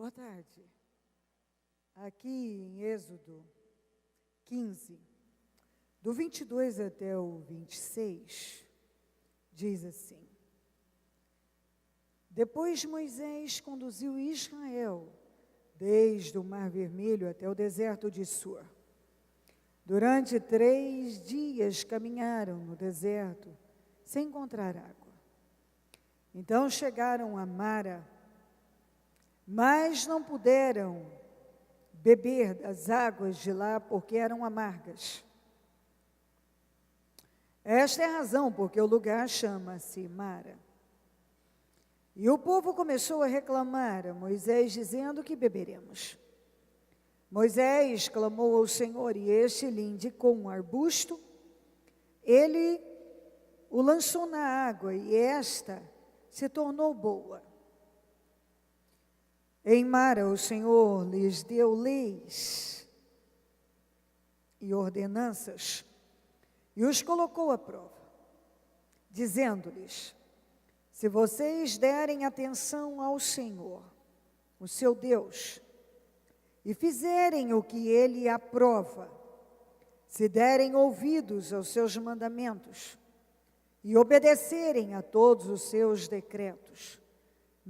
Boa tarde. Aqui em Êxodo 15, do 22 até o 26, diz assim: Depois Moisés conduziu Israel desde o Mar Vermelho até o deserto de Sur. Durante 3 dias caminharam no deserto, sem encontrar água. Então chegaram a Mara, mas não puderam beber das águas de lá, porque eram amargas. Esta é a razão porque o lugar chama-se Mara. E o povo começou a reclamar a Moisés, dizendo: que beberemos? Moisés clamou ao Senhor, e este lhe indicou um arbusto. Ele o lançou na água, e esta se tornou boa. Em Mara, o Senhor lhes deu leis e ordenanças, e os colocou à prova, dizendo-lhes: se vocês derem atenção ao Senhor, o seu Deus, e fizerem o que Ele aprova, se derem ouvidos aos seus mandamentos, e obedecerem a todos os seus decretos,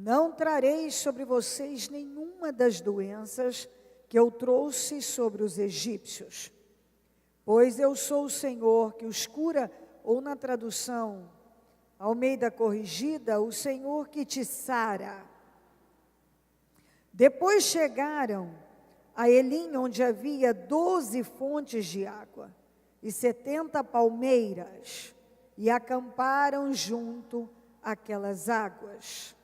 não trarei sobre vocês nenhuma das doenças que eu trouxe sobre os egípcios, pois eu sou o Senhor que os cura, ou na tradução Almeida Corrigida, o Senhor que te sara. Depois chegaram a Elim, onde havia 12 fontes de água e 70 palmeiras, e acamparam junto àquelas águas.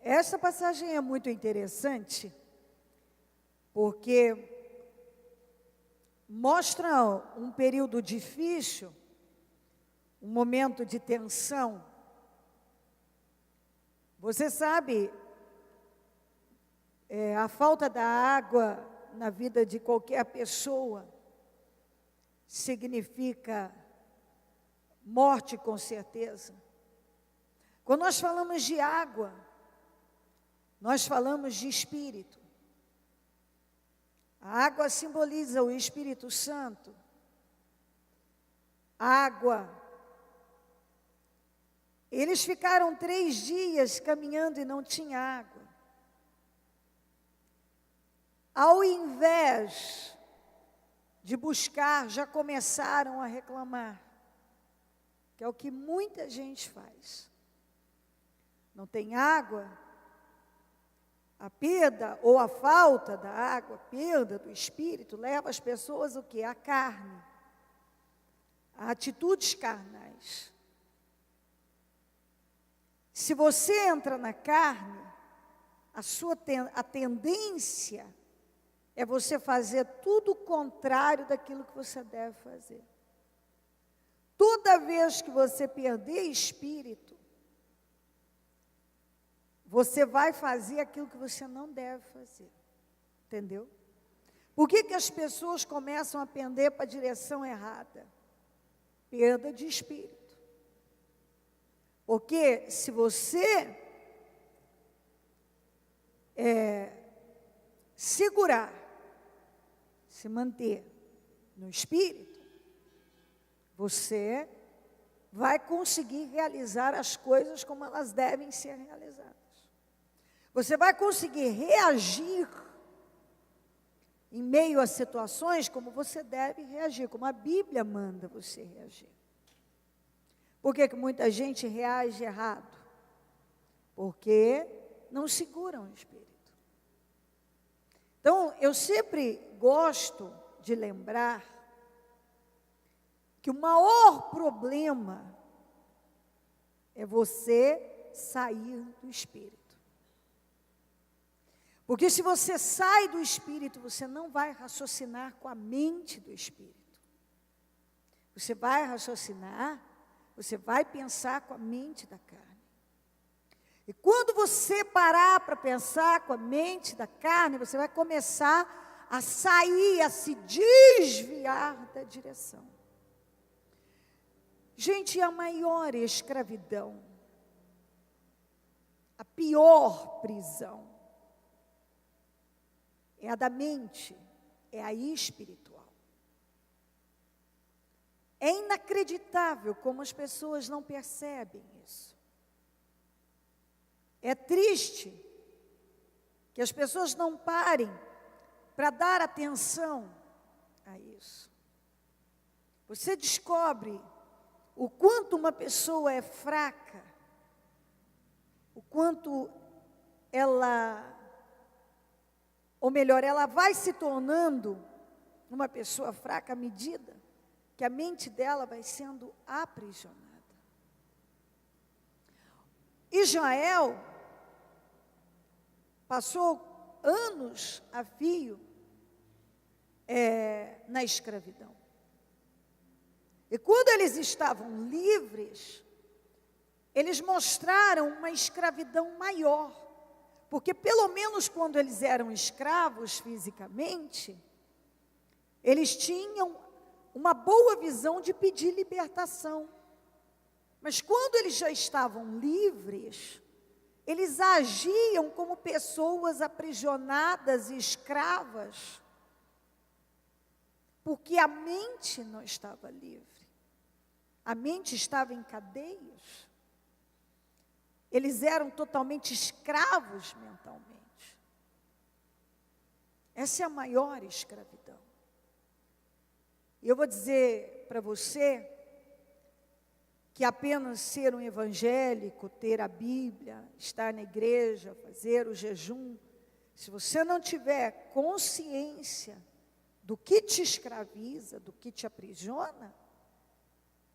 Essa passagem é muito interessante, porque mostra um período difícil, um momento de tensão. Você sabe, a falta da água na vida de qualquer pessoa significa morte, com certeza. Quando nós falamos de água, nós falamos de Espírito. A água simboliza o Espírito Santo. A água. Eles ficaram 3 dias caminhando e não tinha água. Ao invés de buscar, já começaram a reclamar, que é o que muita gente faz. Não tem água, a perda ou a falta da água, a perda do Espírito, leva as pessoas o quê? A carne, a atitudes carnais. Se você entra na carne, a tendência é você fazer tudo o contrário daquilo que você deve fazer. Toda vez que você perder Espírito, você vai fazer aquilo que você não deve fazer. Entendeu? Por que as pessoas começam a pender para a direção errada? Perda de Espírito. Porque se você segurar, se manter no Espírito, você vai conseguir realizar as coisas como elas devem ser realizadas. Você vai conseguir reagir em meio a situações como você deve reagir, como a Bíblia manda você reagir. Por que muita gente reage errado? Porque não seguram o Espírito. Então, eu sempre gosto de lembrar que o maior problema é você sair do Espírito. Porque se você sai do Espírito, você não vai raciocinar com a mente do Espírito. Você vai raciocinar, você vai pensar com a mente da carne. E quando você parar para pensar com a mente da carne, você vai começar a sair, a se desviar da direção. Gente, a maior escravidão, a pior prisão, é a da mente, é a espiritual. É inacreditável como as pessoas não percebem isso. É triste que as pessoas não parem para dar atenção a isso. Você descobre o quanto uma pessoa é fraca, o quanto ela, ou melhor, ela vai se tornando uma pessoa fraca à medida que a mente dela vai sendo aprisionada. Israel passou anos a fio na escravidão. E quando eles estavam livres, eles mostraram uma escravidão maior, porque pelo menos quando eles eram escravos fisicamente, eles tinham uma boa visão de pedir libertação. Mas quando eles já estavam livres, eles agiam como pessoas aprisionadas e escravas, porque a mente não estava livre. A mente estava em cadeias. Eles eram totalmente escravos mentalmente. Essa é a maior escravidão. E eu vou dizer para você que apenas ser um evangélico, ter a Bíblia, estar na igreja, fazer o jejum, se você não tiver consciência do que te escraviza, do que te aprisiona,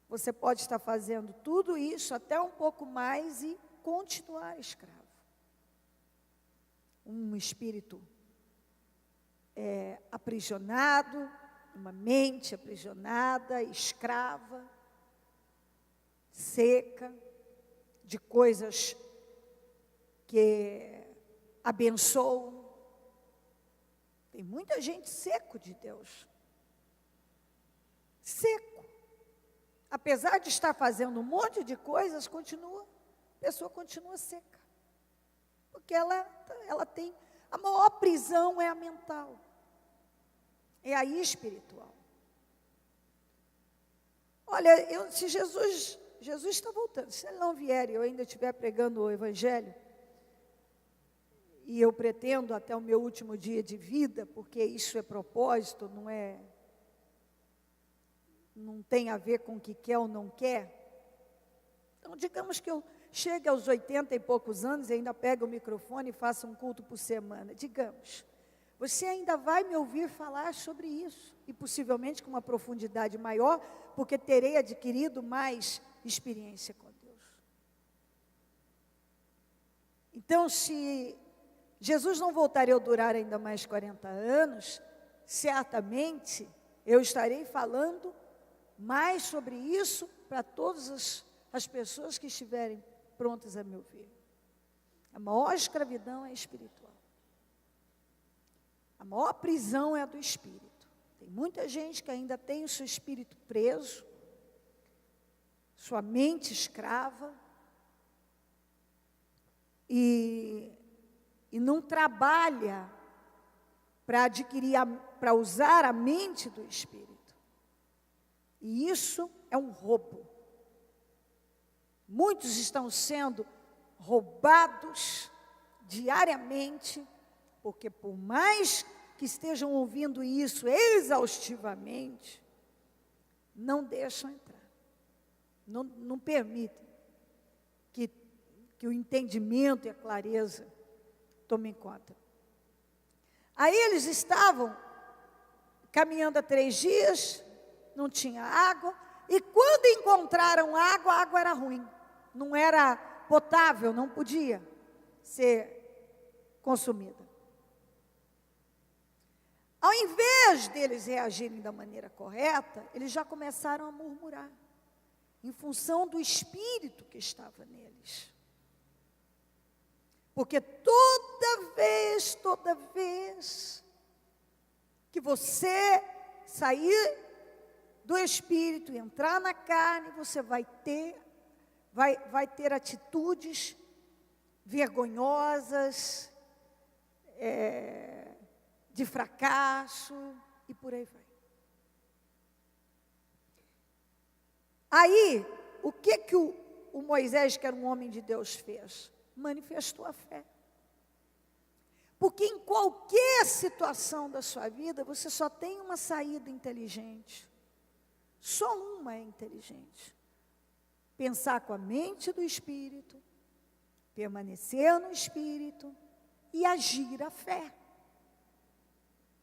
você pode estar fazendo tudo isso, até um pouco mais, e continuar escravo. Um espírito aprisionado, uma mente aprisionada, escrava, seca, de coisas que abençoam. Tem muita gente seco de Deus. Seco. Apesar de estar fazendo um monte de coisas, a pessoa continua seca. Porque ela tem, a maior prisão é a mental. É a espiritual. Olha, se Jesus está voltando, se Ele não vier e eu ainda estiver pregando o Evangelho, e eu pretendo até o meu último dia de vida, porque isso é propósito, não tem a ver com o que quer ou não quer. Então, digamos que eu chegue aos 80 e poucos anos e ainda pego o microfone e faça um culto por semana. Digamos, você ainda vai me ouvir falar sobre isso, e possivelmente com uma profundidade maior, porque terei adquirido mais experiência com Deus. Então, se Jesus não voltar e eu durar ainda mais 40 anos, certamente eu estarei falando mais sobre isso para todas as pessoas que estiverem prontas a me ouvir. A maior escravidão é espiritual. A maior prisão é a do espírito. Tem muita gente que ainda tem o seu espírito preso, sua mente escrava, e não trabalha para adquirir, para usar a mente do espírito. E isso é um roubo. Muitos estão sendo roubados diariamente, porque por mais que estejam ouvindo isso exaustivamente, não deixam entrar. Não permitem que o entendimento e a clareza tomem conta. Aí eles estavam caminhando há 3 dias, não tinha água, e quando encontraram água, a água era ruim, não era potável, não podia ser consumida. Ao invés deles reagirem da maneira correta, eles já começaram a murmurar, em função do espírito que estava neles. Porque toda vez que você sair do espírito e entrar na carne, você vai ter atitudes vergonhosas, de fracasso e por aí vai. Aí, o que o Moisés, que era um homem de Deus, fez? Manifestou a fé. Porque em qualquer situação da sua vida, você só tem uma saída inteligente. Só uma é inteligente. Pensar com a mente do Espírito, permanecer no Espírito e agir a fé.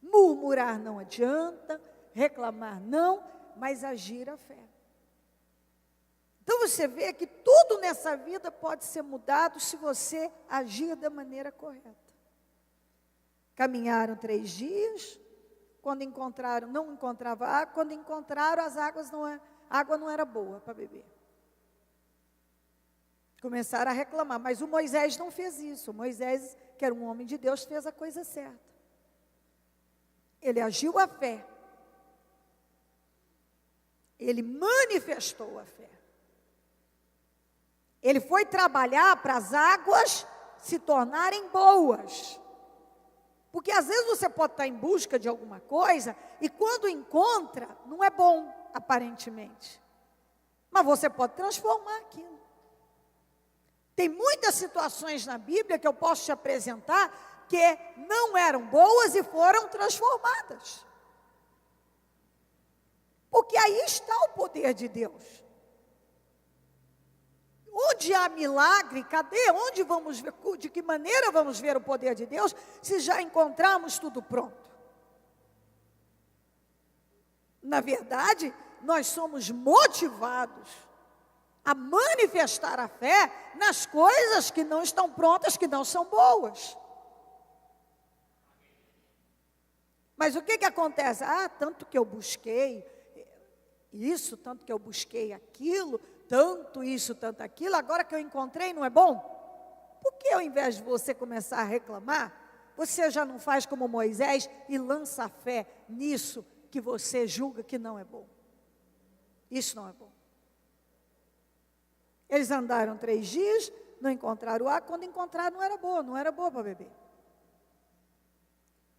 Murmurar não adianta, reclamar não, mas agir a fé. Então você vê que tudo nessa vida pode ser mudado se você agir da maneira correta. Caminharam 3 dias, quando encontraram, não encontrava água, quando encontraram as águas, a água não era boa para beber. Começaram a reclamar, mas o Moisés não fez isso. O Moisés, que era um homem de Deus, fez a coisa certa. Ele agiu a fé. Ele manifestou a fé. Ele foi trabalhar para as águas se tornarem boas. Porque às vezes você pode estar em busca de alguma coisa e quando encontra, não é bom, aparentemente. Mas você pode transformar aquilo. Tem muitas situações na Bíblia que eu posso te apresentar que não eram boas e foram transformadas. Porque aí está o poder de Deus. Onde há milagre, cadê? Onde vamos ver, de que maneira vamos ver o poder de Deus, se já encontramos tudo pronto? Na verdade, nós somos motivados a manifestar a fé nas coisas que não estão prontas, que não são boas. Mas o que acontece? Tanto que eu busquei isso, tanto que eu busquei aquilo, tanto isso, tanto aquilo, agora que eu encontrei não é bom? Por que ao invés de você começar a reclamar, você já não faz como Moisés e lança a fé nisso que você julga que não é bom? Isso não é bom. Eles andaram 3 dias, não encontraram água, quando encontraram não era boa para beber.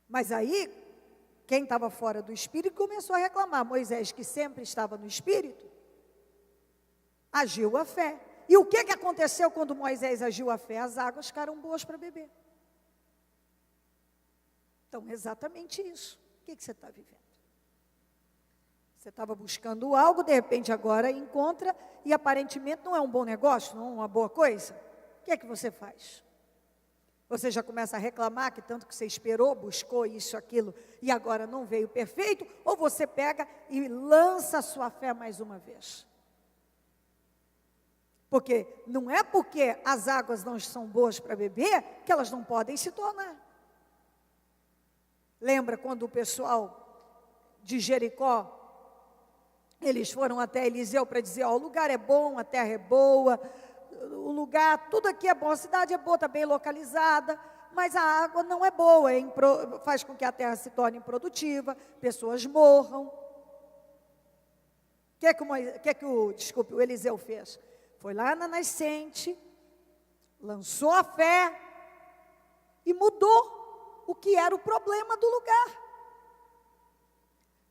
Mas aí, quem estava fora do Espírito começou a reclamar. Moisés, que sempre estava no Espírito, agiu a fé. E o que aconteceu quando Moisés agiu a fé? As águas ficaram boas para beber. Então, exatamente isso. O que você está vivendo? Você estava buscando algo, de repente agora encontra, e aparentemente não é um bom negócio, não é uma boa coisa. O que é que você faz? Você já começa a reclamar que tanto que você esperou, buscou isso, aquilo, e agora não veio perfeito, ou você pega e lança a sua fé mais uma vez? Porque não é porque as águas não são boas para beber, que elas não podem se tornar. Lembra quando o pessoal de Jericó, eles foram até Eliseu para dizer, o lugar é bom, a terra é boa, o lugar, tudo aqui é bom, a cidade é boa, está bem localizada, mas a água não é boa, faz com que a terra se torne improdutiva, pessoas morram. O que o Eliseu fez? Foi lá na nascente, lançou a fé e mudou o que era o problema do lugar.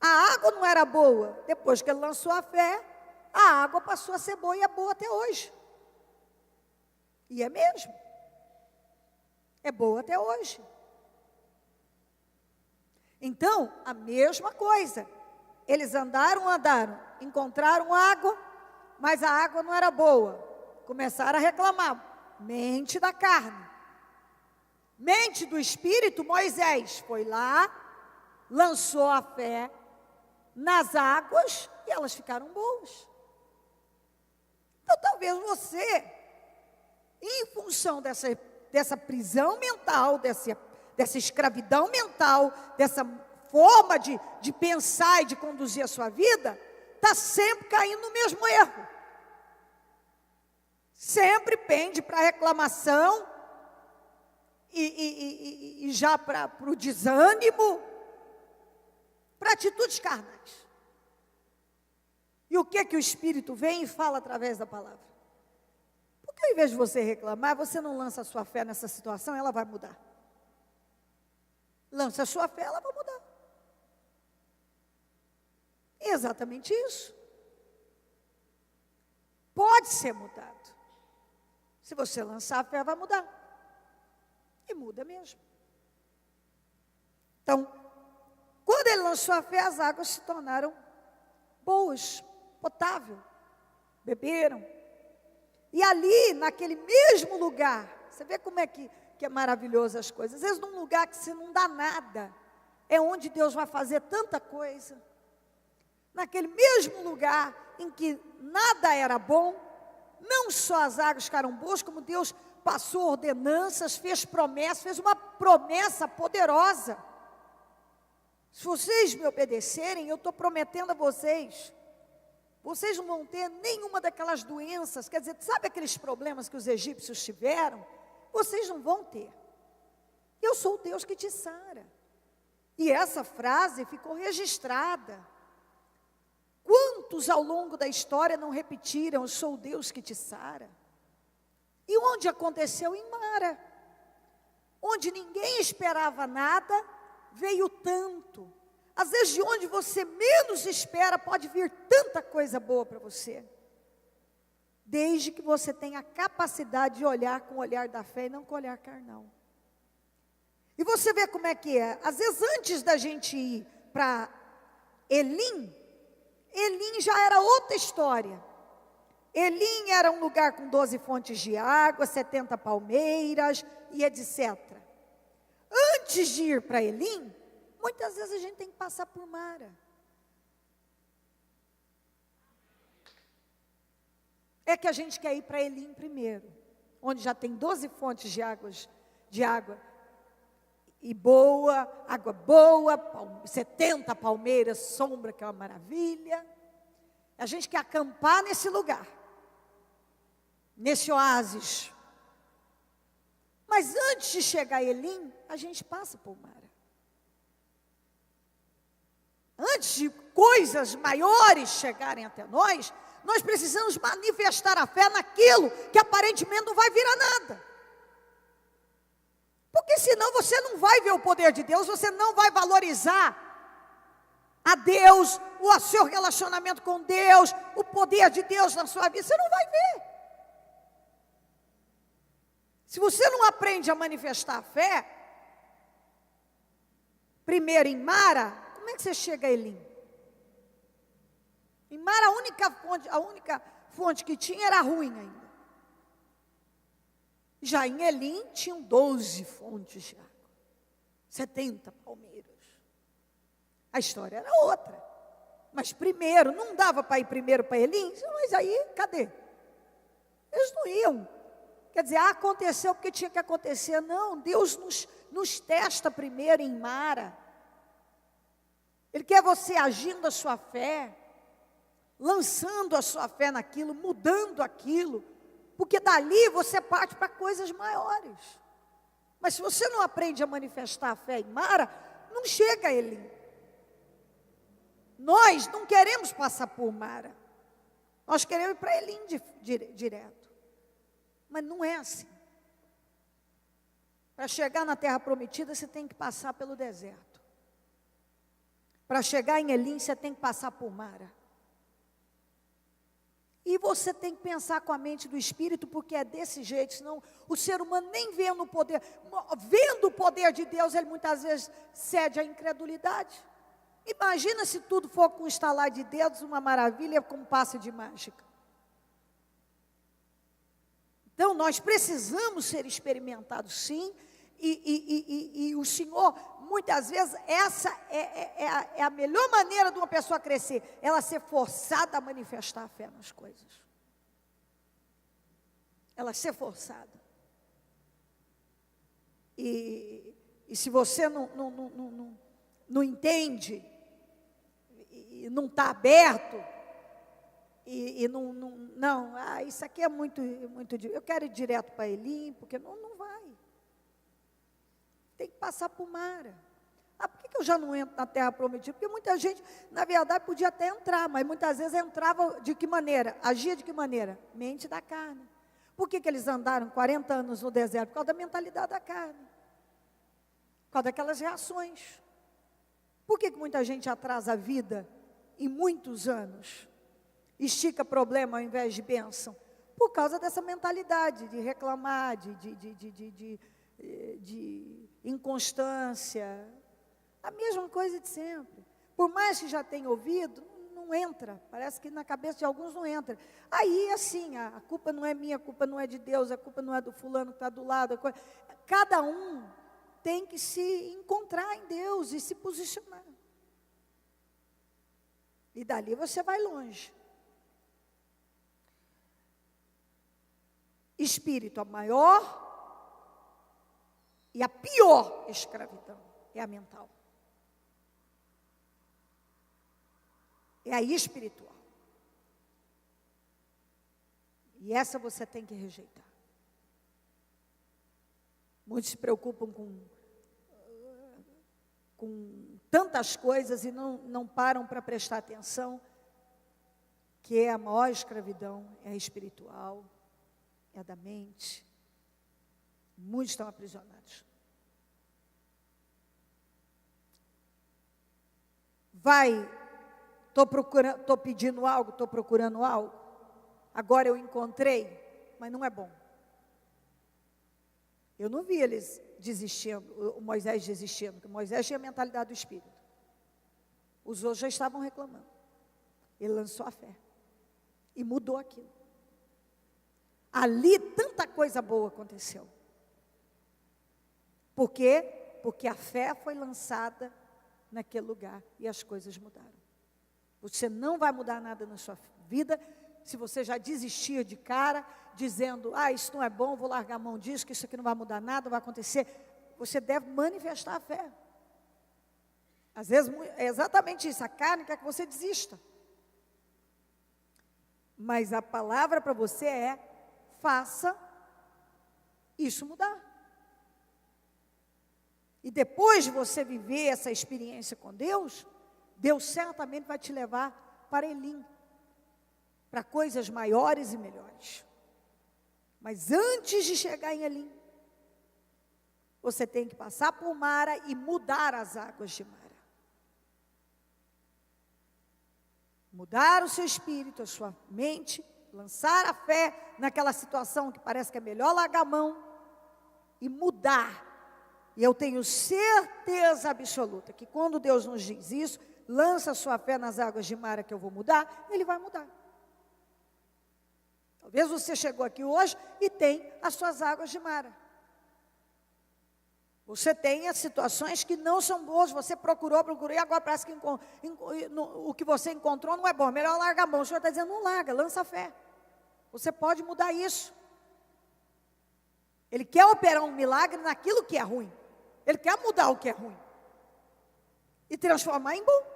A água não era boa. Depois que ele lançou a fé, a água passou a ser boa e é boa até hoje. E é mesmo. É boa até hoje. Então, a mesma coisa. Eles andaram, encontraram água, mas a água não era boa. Começaram a reclamar. Mente da carne. Mente do Espírito, Moisés foi lá, lançou a fé nas águas e elas ficaram boas. Então talvez você, em função dessa prisão mental, dessa escravidão mental, dessa forma de pensar e de conduzir a sua vida, está sempre caindo no mesmo erro. Sempre pende para reclamação e já para o desânimo, para atitudes carnais. E o que o Espírito vem e fala através da palavra? Porque ao invés de você reclamar, você não lança a sua fé nessa situação, ela vai mudar. Lance a sua fé, ela vai mudar. É exatamente isso. Pode ser mudado. Se você lançar a fé, vai mudar. E muda mesmo. Então, quando ele lançou a fé, as águas se tornaram boas, potável. Beberam. E ali, naquele mesmo lugar, você vê como é que é maravilhoso as coisas. Às vezes, num lugar que você não dá nada, é onde Deus vai fazer tanta coisa. Naquele mesmo lugar em que nada era bom, não só as águas ficaram boas, como Deus passou ordenanças, fez promessas, fez uma promessa poderosa. Se vocês me obedecerem, eu estou prometendo a vocês, vocês não vão ter nenhuma daquelas doenças, quer dizer, sabe aqueles problemas que os egípcios tiveram? Vocês não vão ter. Eu sou o Deus que te sara. E essa frase ficou registrada. Quantos ao longo da história não repetiram, eu sou o Deus que te sara? E onde aconteceu? Em Mara. Onde ninguém esperava nada, veio tanto. Às vezes de onde você menos espera, pode vir tanta coisa boa para você. Desde que você tenha a capacidade de olhar com o olhar da fé e não com o olhar carnal. E você vê como é que é. Às vezes antes da gente ir para Elim já era outra história. Elim era um lugar com 12 fontes de água, 70 palmeiras e etc. Antes de ir para Elim, muitas vezes a gente tem que passar por Mara. É que a gente quer ir para Elim primeiro, onde já tem 12 fontes de água e boa, água boa, 70 palmeiras, sombra, que é uma maravilha. A gente quer acampar nesse lugar, nesse oásis. Mas antes de chegar a Elim, a gente passa por Mara. Antes de coisas maiores chegarem até nós precisamos manifestar a fé naquilo que aparentemente não vai virar nada. Porque senão você não vai ver o poder de Deus, você não vai valorizar a Deus, o seu relacionamento com Deus, o poder de Deus na sua vida, você não vai ver. Se você não aprende a manifestar a fé, primeiro em Mara, como é que você chega a Elim? Em Mara a única fonte que tinha era ruim ainda. Já em Elim tinham 12 fontes de água, 70 palmeiras. A história era outra. Mas primeiro, não dava para ir primeiro para Elim? Mas aí, cadê? Eles não iam. Quer dizer, aconteceu porque tinha que acontecer. Não, Deus nos testa primeiro em Mara. Ele quer você agindo a sua fé, lançando a sua fé naquilo, mudando aquilo. Porque dali você parte para coisas maiores. Mas se você não aprende a manifestar a fé em Mara, não chega a Elim. Nós não queremos passar por Mara. Nós queremos ir para Elim direto. Mas não é assim. Para chegar na terra prometida, você tem que passar pelo deserto. Para chegar em Elim, você tem que passar por Mara. E você tem que pensar com a mente do Espírito, porque é desse jeito, senão o ser humano nem vendo o poder de Deus, ele muitas vezes cede à incredulidade. Imagina se tudo for com um estalar de dedos, uma maravilha, com um passe de mágica. Então nós precisamos ser experimentados sim, e o Senhor, muitas vezes, essa é a melhor maneira de uma pessoa crescer, ela ser forçada a manifestar a fé nas coisas. Ela ser forçada. E se você não entende, e não está aberto, isso aqui é muito, eu quero ir direto para Elim, porque não vai. Tem que passar por Mara. Por que eu já não entro na terra prometida? Porque muita gente, na verdade, podia até entrar, mas muitas vezes entrava de que maneira? Agia de que maneira? Mente da carne. Por que eles andaram 40 anos no deserto? Por causa da mentalidade da carne. causa daquelas reações. Por que muita gente atrasa a vida em muitos anos? Estica problema ao invés de bênção? Por causa dessa mentalidade de reclamar, de inconstância. A mesma coisa de sempre. Por mais que já tenha ouvido, não entra. Parece que na cabeça de alguns não entra. Aí, assim, a culpa não é minha, a culpa não é de Deus, a culpa não é do fulano que está do lado. Cada um tem que se encontrar em Deus e se posicionar. E dali você vai longe. Espírito, a maior e a pior escravidão é a mental. É a espiritual. E essa você tem que rejeitar. Muitos se preocupam com tantas coisas e não param para prestar atenção que a maior escravidão é a espiritual, é a da mente. Muitos estão aprisionados. Estou pedindo algo, estou procurando algo, agora eu encontrei, mas não é bom. Eu não vi eles desistindo, o Moisés desistindo, porque Moisés tinha a mentalidade do Espírito. Os outros já estavam reclamando. Ele lançou a fé e mudou aquilo. Ali tanta coisa boa aconteceu. Por quê? Porque a fé foi lançada naquele lugar e as coisas mudaram. Você não vai mudar nada na sua vida se você já desistir de cara, dizendo, isso não é bom, vou largar a mão disso, que isso aqui não vai mudar nada, não vai acontecer. Você deve manifestar a fé. Às vezes é exatamente isso, a carne quer que você desista. Mas a palavra para você é, faça isso mudar. E depois de você viver essa experiência com Deus, Deus certamente vai te levar para Elim, para coisas maiores e melhores. Mas antes de chegar em Elim, você tem que passar por Mara e mudar as águas de Mara. Mudar o seu espírito, a sua mente, lançar a fé naquela situação que parece que é melhor largar a mão e mudar. E eu tenho certeza absoluta que quando Deus nos diz isso, lança a sua fé nas águas de Mara que eu vou mudar, Ele vai mudar. Talvez você chegou aqui hoje e tem as suas águas de Mara. Você tem as situações que não são boas, você procurou, e agora parece que o que você encontrou não é bom, melhor largar a mão. O Senhor está dizendo, não larga, lança a fé. Você pode mudar isso. Ele quer operar um milagre naquilo que é ruim. Ele quer mudar o que é ruim. E transformar em bom.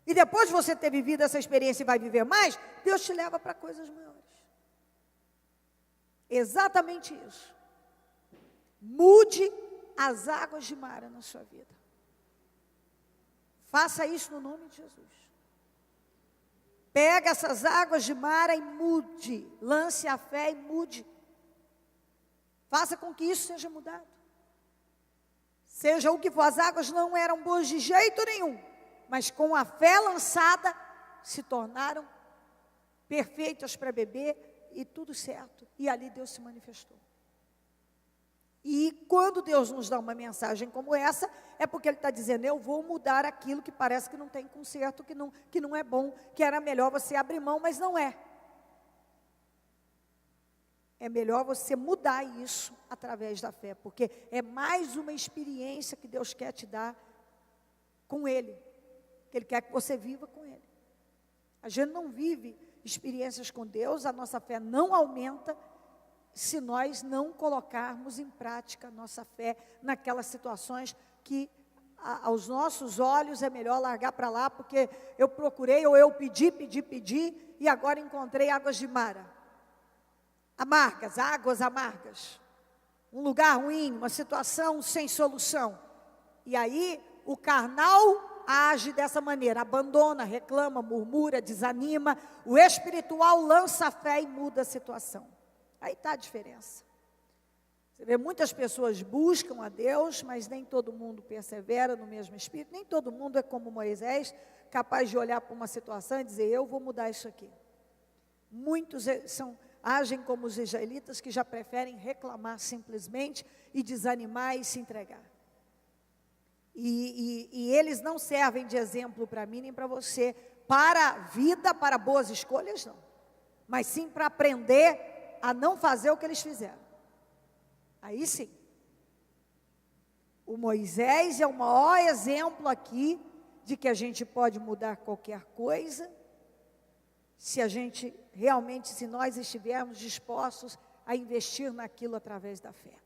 E depois de você ter vivido essa experiência e vai viver mais, Deus te leva para coisas maiores. Exatamente isso. Mude as águas de Mara na sua vida. Faça isso no nome de Jesus. Pega essas águas de Mara e mude. Lance a fé e mude. Faça com que isso seja mudado. Seja o que for, as águas não eram boas de jeito nenhum, mas com a fé lançada, se tornaram perfeitas para beber e tudo certo. E ali Deus se manifestou. E quando Deus nos dá uma mensagem como essa, é porque Ele está dizendo, eu vou mudar aquilo que parece que não tem conserto, que não é bom, que era melhor você abrir mão, mas não é. É melhor você mudar isso através da fé, porque é mais uma experiência que Deus quer te dar com Ele, que Ele quer que você viva com Ele. A gente não vive experiências com Deus, a nossa fé não aumenta, se nós não colocarmos em prática a nossa fé naquelas situações que aos nossos olhos é melhor largar para lá, porque eu procurei ou eu pedi, e agora encontrei águas de Mara. Amargas, águas amargas. Um lugar ruim, uma situação sem solução. E aí o carnal age dessa maneira, abandona, reclama, murmura, desanima. O espiritual lança a fé e muda a situação. Aí está a diferença. Você vê, muitas pessoas buscam a Deus, mas nem todo mundo persevera no mesmo espírito, nem todo mundo é como Moisés, capaz de olhar para uma situação e dizer, eu vou mudar isso aqui. Muitos agem como os israelitas, que já preferem reclamar simplesmente e desanimar e se entregar. E eles não servem de exemplo para mim nem para você, para a vida, para boas escolhas, não. Mas sim para aprender a não fazer o que eles fizeram. Aí sim. O Moisés é o maior exemplo aqui de que a gente pode mudar qualquer coisa, se a gente realmente, se nós estivermos dispostos a investir naquilo através da fé.